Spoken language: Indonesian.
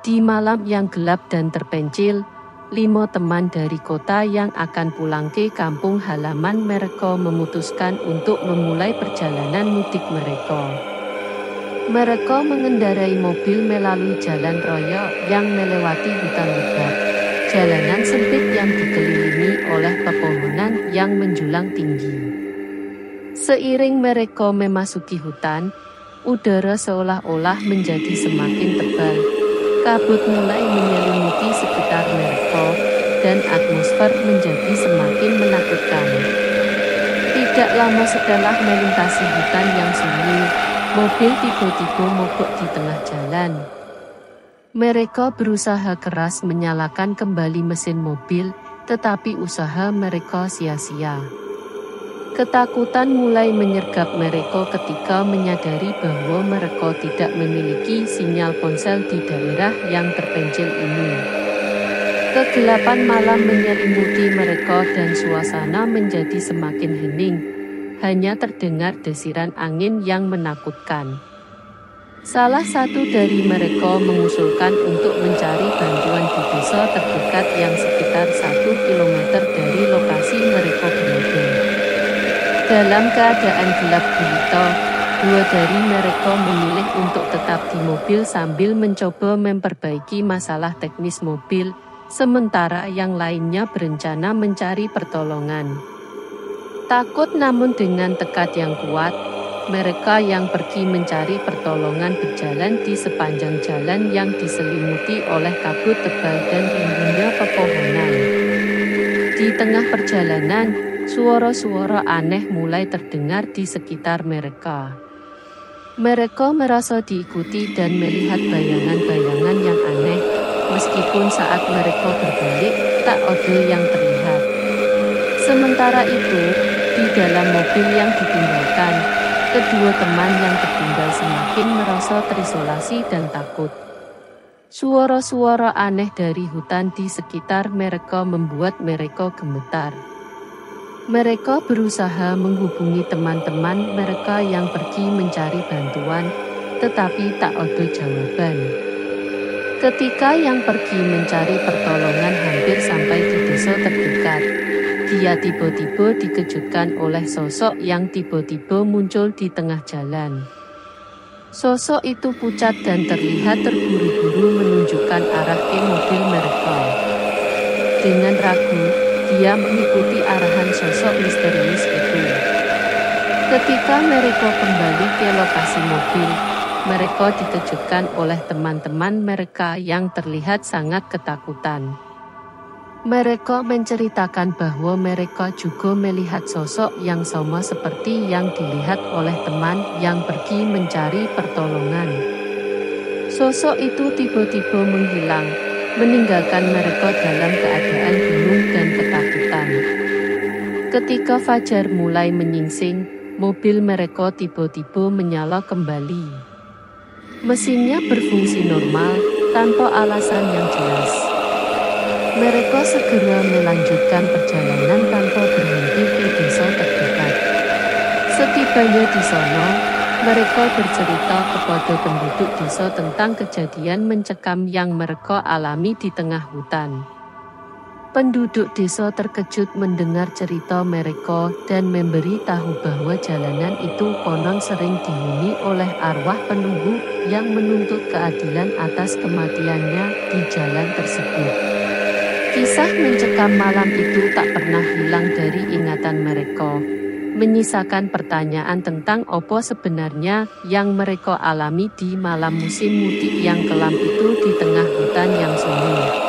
Di malam yang gelap dan terpencil, 5 teman dari kota yang akan pulang ke kampung halaman mereka memutuskan untuk memulai perjalanan mudik mereka. Mereka mengendarai mobil melalui jalan raya yang melewati hutan lebat. Jalanan sempit yang dikelilingi oleh pepohonan yang menjulang tinggi. Seiring mereka memasuki hutan, udara seolah-olah menjadi semakin tebal. Kabut mulai menyelimuti sekitar mereka, dan atmosfer menjadi semakin menakutkan. Tidak lama setelah melintasi hutan yang sunyi, mobil tiba-tiba mogok di tengah jalan. Mereka berusaha keras menyalakan kembali mesin mobil, tetapi usaha mereka sia-sia. Ketakutan mulai menyergap mereka ketika menyadari bahwa mereka tidak memiliki sinyal ponsel di daerah yang terpencil ini. Kegelapan malam menyelimuti mereka dan suasana menjadi semakin hening. Hanya terdengar desiran angin yang menakutkan. Salah satu dari mereka mengusulkan untuk mencari bantuan di desa terdekat yang sekitar 1 kilometer dari lokasi mereka berada. Dalam keadaan gelap gulita, 2 dari mereka memilih untuk tetap di mobil sambil mencoba memperbaiki masalah teknis mobil, sementara yang lainnya berencana mencari pertolongan. Takut namun dengan tekad yang kuat, mereka yang pergi mencari pertolongan berjalan di sepanjang jalan yang diselimuti oleh kabut tebal dan rimbunnya pepohonan. Di tengah perjalanan, suara-suara aneh mulai terdengar di sekitar mereka. Mereka merasa diikuti dan melihat bayangan-bayangan yang aneh, meskipun saat mereka berbalik, tak ada yang terlihat. Sementara itu, di dalam mobil yang ditinggalkan, kedua teman yang tertinggal semakin merasa terisolasi dan takut. Suara-suara aneh dari hutan di sekitar mereka membuat mereka gemetar. Mereka berusaha menghubungi teman-teman mereka yang pergi mencari bantuan, tetapi tak ada jawaban. Ketika yang pergi mencari pertolongan hampir sampai di desa terdekat, dia tiba-tiba dikejutkan oleh sosok yang tiba-tiba muncul di tengah jalan. Sosok itu pucat dan terlihat terburu-buru menunjukkan arah ke mobil mereka. Dengan ragu, dia mengikuti arahan sosok misterius itu. Ketika mereka kembali ke lokasi mobil, mereka dikejutkan oleh teman-teman mereka yang terlihat sangat ketakutan. Mereka menceritakan bahwa mereka juga melihat sosok yang sama seperti yang dilihat oleh teman yang pergi mencari pertolongan. Sosok itu tiba-tiba menghilang, meninggalkan mereka dalam keadaan bingung dan ketakutan. Ketika fajar mulai menyingsing, mobil mereka tiba-tiba menyala kembali. Mesinnya berfungsi normal, tanpa alasan yang jelas. Mereka segera melanjutkan perjalanan tanpa berhenti ke desa terdekat. Setibanya di sana, mereka bercerita kepada penduduk desa tentang kejadian mencekam yang mereka alami di tengah hutan. Penduduk desa terkejut mendengar cerita mereka dan memberi tahu bahwa jalanan itu konon sering dihuni oleh arwah penunggu yang menuntut keadilan atas kematiannya di jalan tersebut. Kisah mencekam malam itu tak pernah hilang dari ingatan mereka, menyisakan pertanyaan tentang apa sebenarnya yang mereka alami di malam musim mudik yang kelam itu di tengah hutan yang sunyi.